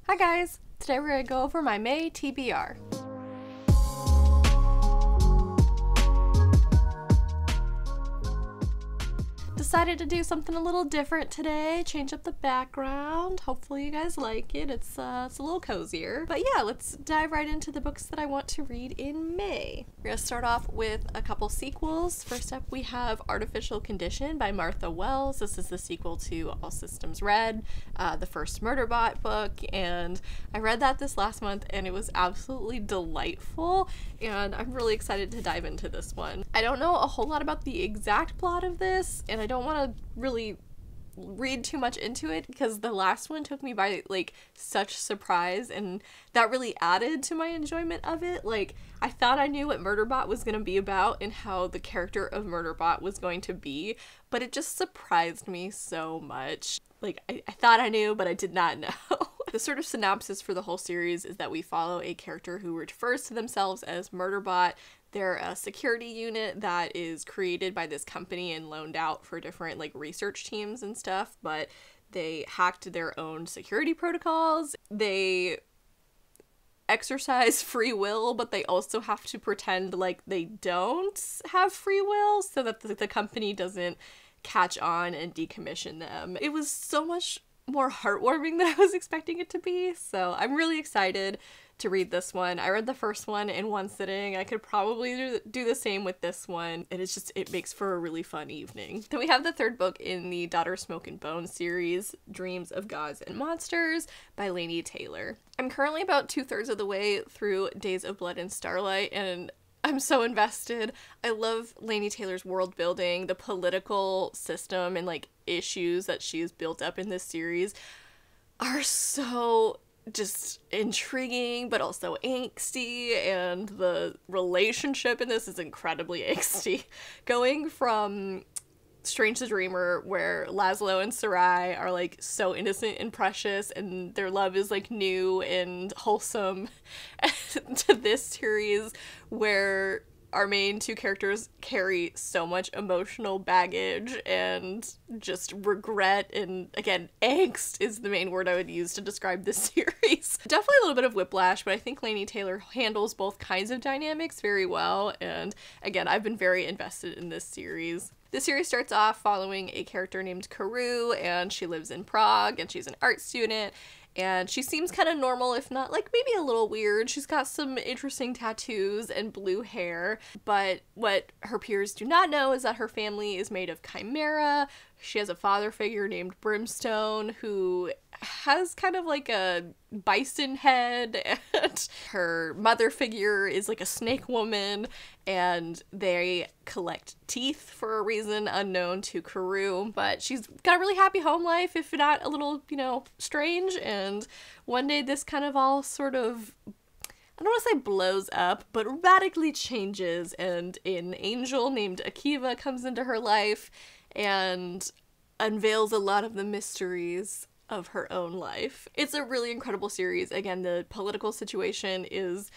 Hi guys! Today we're going to go over my May TBR. Decided to do something a little different today, change up the background. Hopefully you guys like it. It's a little cozier. But yeah, let's dive right into the books that I want to read in May. We're gonna start off with a couple sequels. First up, we have Artificial Condition by Martha Wells. This is the sequel to All Systems Red, the first Murderbot book, and I read that this last month and it was absolutely delightful, and I'm really excited to dive into this one. I don't know a whole lot about the exact plot of this, and I don't want to really read too much into it because the last one took me by like such surprise, and that really added to my enjoyment of it. Like, I thought I knew what Murderbot was going to be about and how the character of Murderbot was going to be, but it just surprised me so much. Like, I thought I knew, but I did not know. The sort of synopsis for the whole series is that we follow a character who refers to themselves as Murderbot. They're a security unit that is created by this company and loaned out for different like research teams and stuff, but they hacked their own security protocols. They exercise free will, but they also have to pretend like they don't have free will so that the company doesn't catch on and decommission them. It was so much more heartwarming than I was expecting it to be, so I'm really excited to read this one. I read the first one in one sitting. I could probably do the same with this one, and it makes for a really fun evening. Then we have the third book in the Daughter Smoke and Bone series, Dreams of Gods and Monsters by Laini Taylor. I'm currently about 2/3 of the way through Days of Blood and Starlight, and I'm so invested. I love Laini Taylor's world building, the political system and like issues that she's built up in this series are so just intriguing but also angsty, and the relationship in this is incredibly angsty. Going from Strange the Dreamer, where Laszlo and Sarai are like so innocent and precious and their love is like new and wholesome, to this series where our main two characters carry so much emotional baggage and just regret, and again, angst is the main word I would use to describe this series. Definitely a little bit of whiplash, but I think Laini Taylor handles both kinds of dynamics very well, and again, I've been very invested in this series. The series starts off following a character named Karu, and she lives in Prague, and she's an art student, and she seems kind of normal, if not like maybe a little weird. She's got some interesting tattoos and blue hair, but what her peers do not know is that her family is made of chimera. She has a father figure named Brimstone who has kind of like a bison head, and her mother figure is like a snake woman, and they collect teeth for a reason unknown to Karu, but she's got a really happy home life, if not a little, you know, strange, and one day this kind of all sort of, I don't want to say blows up, but radically changes, and an angel named Akiva comes into her life and unveils a lot of the mysteries of her own life. It's a really incredible series. Again, the political situation is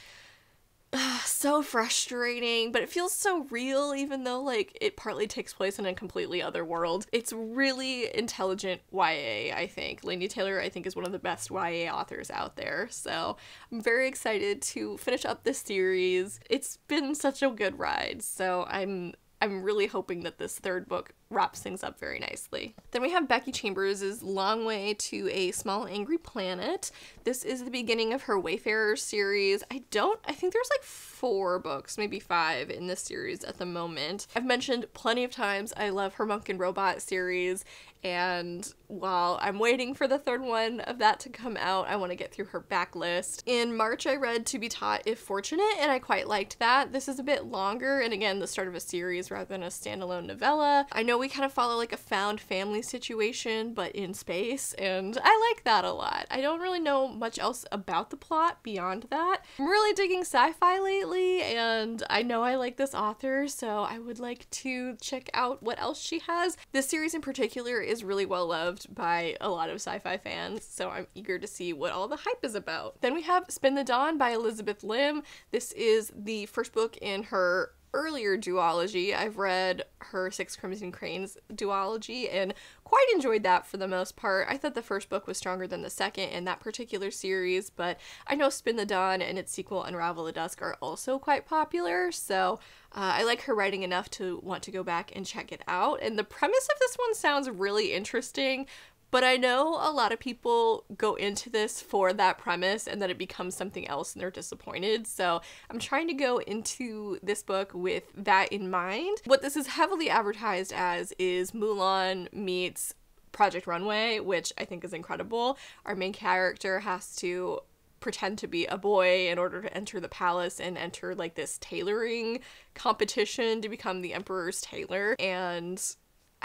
so frustrating, but it feels so real, even though like it partly takes place in a completely other world. It's really intelligent YA, I think. Laini Taylor, I think, is one of the best YA authors out there, so I'm very excited to finish up this series. It's been such a good ride, so I'm really hoping that this third book wraps things up very nicely. Then we have Becky Chambers' Long Way to a Small Angry Planet. This is the beginning of her Wayfarer series. I think there's like 4 books, maybe 5 in this series at the moment. I've mentioned plenty of times I love her Monk and Robot series, and while I'm waiting for the third one of that to come out, I want to get through her backlist. In March, I read To Be Taught If Fortunate, and I quite liked that. This is a bit longer, and again, the start of a series rather than a standalone novella. I know we kind of follow like a found family situation, but in space, and I like that a lot. I don't really know much else about the plot beyond that. I'm really digging sci-fi lately, and I know I like this author, so I would like to check out what else she has. This series in particular is really well loved by a lot of sci-fi fans, so I'm eager to see what all the hype is about. Then we have Spin the Dawn by Elizabeth Lim. This is the first book in her earlier duology. I've read her Six Crimson Cranes duology and quite enjoyed that for the most part. I thought the first book was stronger than the second in that particular series, but I know Spin the Dawn and its sequel Unravel the Dusk are also quite popular, so I like her writing enough to want to go back and check it out. And the premise of this one sounds really interesting, but I know a lot of people go into this for that premise and then it becomes something else and they're disappointed. So I'm trying to go into this book with that in mind. What this is heavily advertised as is Mulan meets Project Runway, which I think is incredible. Our main character has to pretend to be a boy in order to enter the palace and enter like this tailoring competition to become the emperor's tailor, and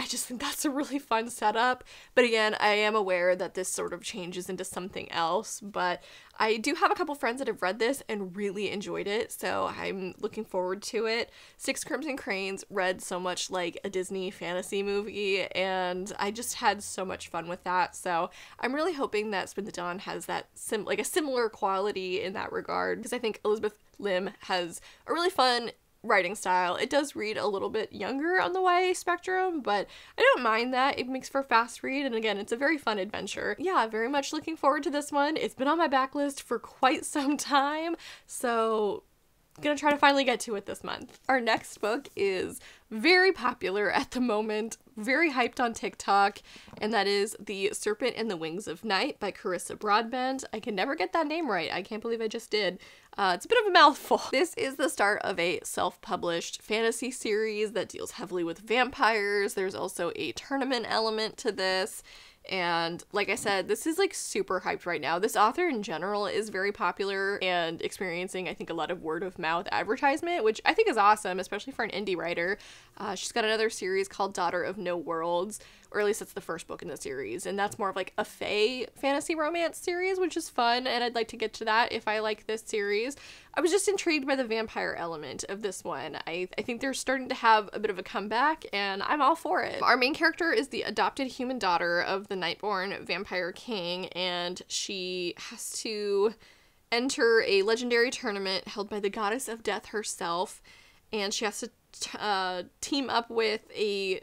I just think that's a really fun setup. But again, I am aware that this sort of changes into something else, but I do have a couple friends that have read this and really enjoyed it, so I'm looking forward to it. Six Crimson Cranes read so much like a Disney fantasy movie, and I just had so much fun with that, so I'm really hoping that Spin the Dawn has that a similar quality in that regard, because I think Elizabeth Lim has a really fun writing style. It does read a little bit younger on the YA spectrum, but I don't mind that. It makes for a fast read, and again, it's a very fun adventure. Yeah, very much looking forward to this one. It's been on my backlist for quite some time, so gonna try to finally get to it this month. Our next book is very popular at the moment, very hyped on TikTok, and that is The Serpent and the Wings of Night by Carissa Broadbent. I can never get that name right. I can't believe I just did. It's a bit of a mouthful. This is the start of a self-published fantasy series that deals heavily with vampires. There's also a tournament element to this. And like I said, this is like super hyped right now. This author in general is very popular and experiencing, I think, a lot of word of mouth advertisement, which I think is awesome, especially for an indie writer. She's got another series called Daughter of No Worlds, or at least it's the first book in the series, and that's more of like a fae fantasy romance series, which is fun, and I'd like to get to that if I like this series. I was just intrigued by the vampire element of this one. I think they're starting to have a bit of a comeback, and I'm all for it. Our main character is the adopted human daughter of the Nightborn vampire king, and she has to enter a legendary tournament held by the goddess of death herself, and she has to team up with a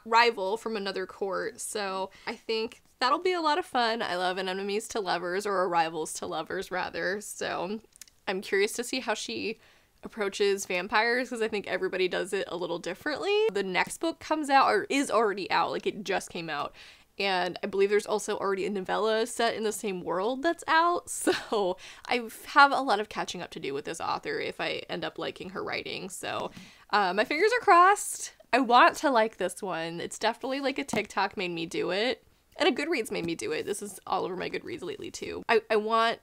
rival from another court. So I think that'll be a lot of fun. I love an enemies to lovers, or a rivals to lovers rather, so I'm curious to see how she approaches vampires, because I think everybody does it a little differently. The next book comes out, or is already out, like it just came out, and I believe there's also already a novella set in the same world that's out, so I have a lot of catching up to do with this author if I end up liking her writing, so my fingers are crossed. I want to like this one. It's definitely like a TikTok made me do it, and a Goodreads made me do it. This is all over my Goodreads lately too. I want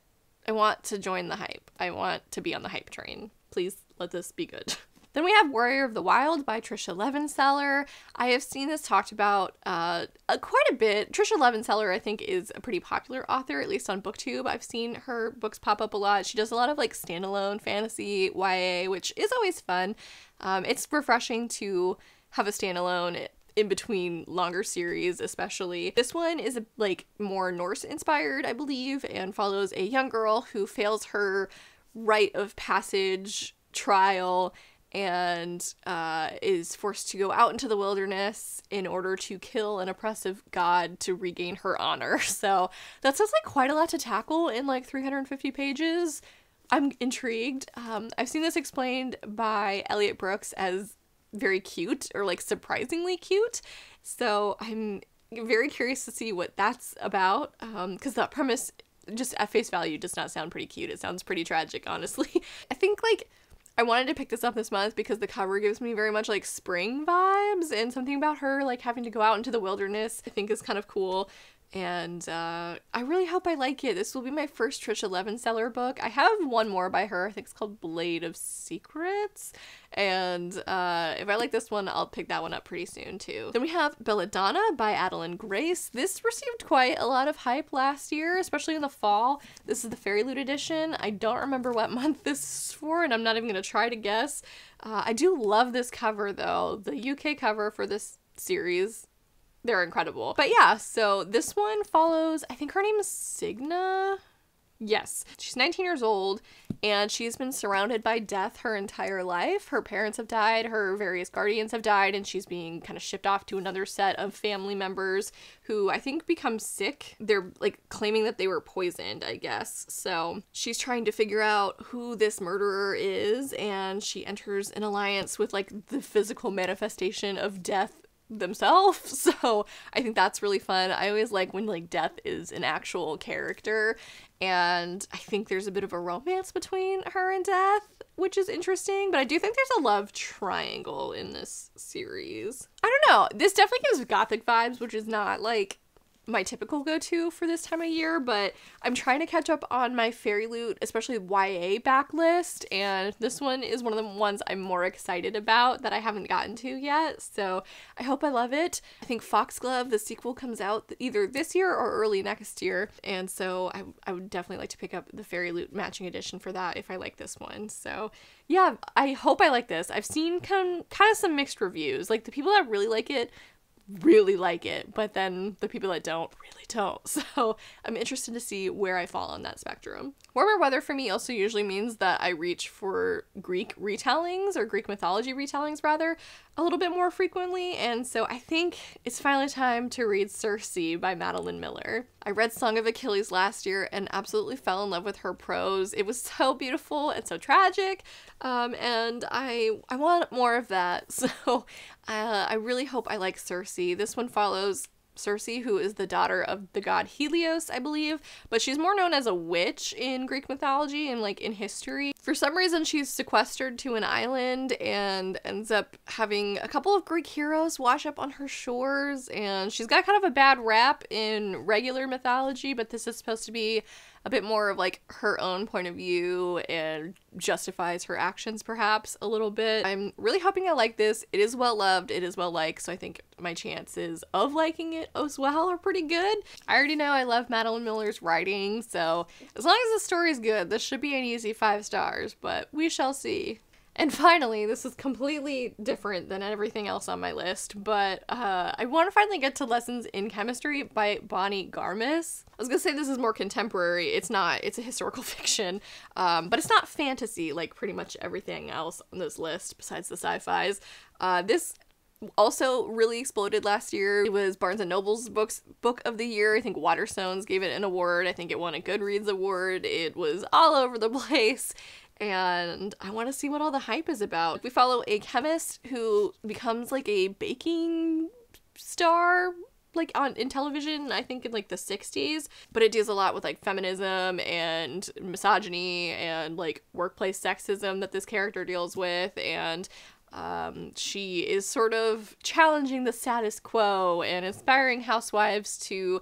to join the hype. I want to be on the hype train. Please let this be good. Then we have Warrior of the Wild by Trisha Levenseller. I have seen this talked about quite a bit. Trisha Levenseller, I think, is a pretty popular author, at least on BookTube. I've seen her books pop up a lot. She does a lot of like standalone fantasy YA, which is always fun. It's refreshing to have a standalone in between longer series, especially. This one is like more Norse inspired, I believe, and follows a young girl who fails her rite of passage trial and is forced to go out into the wilderness in order to kill an oppressive god to regain her honor. So that sounds like quite a lot to tackle in like 350 pages. I'm intrigued. I've seen this explained by Elliot Brooks as very cute, or like surprisingly cute, so I'm very curious to see what that's about, because that premise just at face value does not sound pretty cute. It sounds pretty tragic, honestly. I think like I wanted to pick this up this month because the cover gives me very much like spring vibes, and something about her like having to go out into the wilderness I think is kind of cool. And I really hope I like it. This will be my first Trisha Levenseller book. I have one more by her. I think it's called Blade of Secrets. And if I like this one, I'll pick that one up pretty soon too. Then we have Belladonna by Adeline Grace. This received quite a lot of hype last year, especially in the fall. This is the Fairy Loot edition. I don't remember what month this is for, and I'm not even going to try to guess. I do love this cover though. The UK cover for this series, they're incredible. But yeah, so this one follows, I think her name is Signa. Yes. She's 19 years old, and she's been surrounded by death her entire life. Her parents have died, her various guardians have died, and she's being kind of shipped off to another set of family members who I think become sick. They're like claiming that they were poisoned, I guess. So she's trying to figure out who this murderer is, and she enters an alliance with like the physical manifestation of death themselves. So I think that's really fun. I always like when like death is an actual character, and I think there's a bit of a romance between her and Death, which is interesting, but I do think there's a love triangle in this series. I don't know, this definitely gives gothic vibes, which is not like my typical go-to for this time of year, but I'm trying to catch up on my Fairy Loot, especially YA backlist, and this one is one of the ones I'm more excited about that I haven't gotten to yet, so I hope I love it. I think Foxglove, the sequel, comes out either this year or early next year, and so I would definitely like to pick up the Fairy Loot matching edition for that if I like this one. So yeah, I hope I like this. I've seen kind of some mixed reviews. Like, the people that really like it, but then the people that don't really don't. So I'm interested to see where I fall on that spectrum. Warmer weather for me also usually means that I reach for Greek retellings, or Greek mythology retellings rather, a little bit more frequently, and so I think it's finally time to read Cersei by Madeline Miller. I read Song of Achilles last year and absolutely fell in love with her prose. It was so beautiful and so tragic, and I want more of that, so I really hope I like Cersei. This one follows Cersei, who is the daughter of the god Helios, I believe, but she's more known as a witch in Greek mythology and like in history. For some reason, she's sequestered to an island and ends up having a couple of Greek heroes wash up on her shores, and she's got kind of a bad rap in regular mythology, but this is supposed to be a bit more of like her own point of view and justifies her actions perhaps a little bit. I'm really hoping I like this. It is well loved, it is well liked, so I think my chances of liking it as well are pretty good. I already know I love Madeline Miller's writing, so as long as the story is good, this should be an easy 5 stars, but we shall see. And finally, this is completely different than everything else on my list, but I want to finally get to Lessons in Chemistry by Bonnie Garmis. I was gonna say this is more contemporary. It's not. It's a historical fiction, but it's not fantasy like pretty much everything else on this list besides the sci-fis. This also really exploded last year. It was Barnes & Noble's book of the year. I think Waterstones gave it an award. I think it won a Goodreads award. It was all over the place. And I want to see what all the hype is about. We follow a chemist who becomes like a baking star, like in television, I think in like the 60s, but it deals a lot with like feminism and misogyny and like workplace sexism that this character deals with, and she is sort of challenging the status quo and inspiring housewives to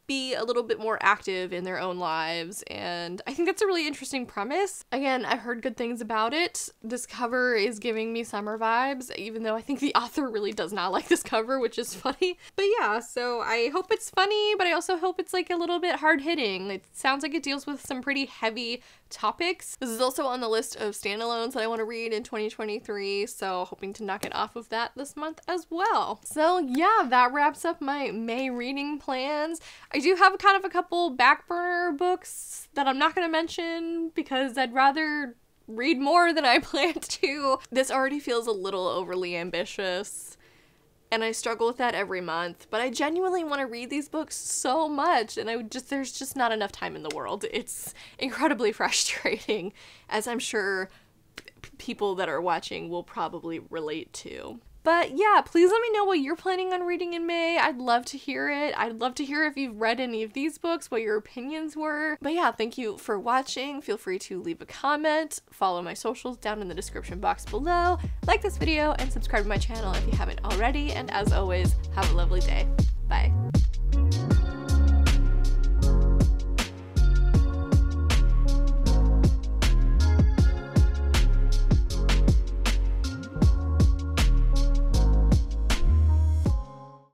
be a little bit more active in their own lives, and I think that's a really interesting premise. Again, I've heard good things about it. This cover is giving me summer vibes, even though I think the author really does not like this cover, which is funny. But yeah, so I hope it's funny, but I also hope it's like a little bit hard-hitting. It sounds like it deals with some pretty heavy topics. This is also on the list of standalones that I want to read in 2023, so hoping to knock it off of that this month as well. So yeah, that wraps up my May reading plans. I do have kind of a couple back burner books that I'm not going to mention because I'd rather read more than I plan to. This already feels a little overly ambitious, and I struggle with that every month, but I genuinely want to read these books so much, and there's just not enough time in the world. It's incredibly frustrating, as I'm sure people that are watching will probably relate to. But yeah, please let me know what you're planning on reading in May. I'd love to hear it. I'd love to hear if you've read any of these books, what your opinions were. But yeah, thank you for watching. Feel free to leave a comment, follow my socials down in the description box below, like this video, and subscribe to my channel if you haven't already. And as always, have a lovely day. Bye.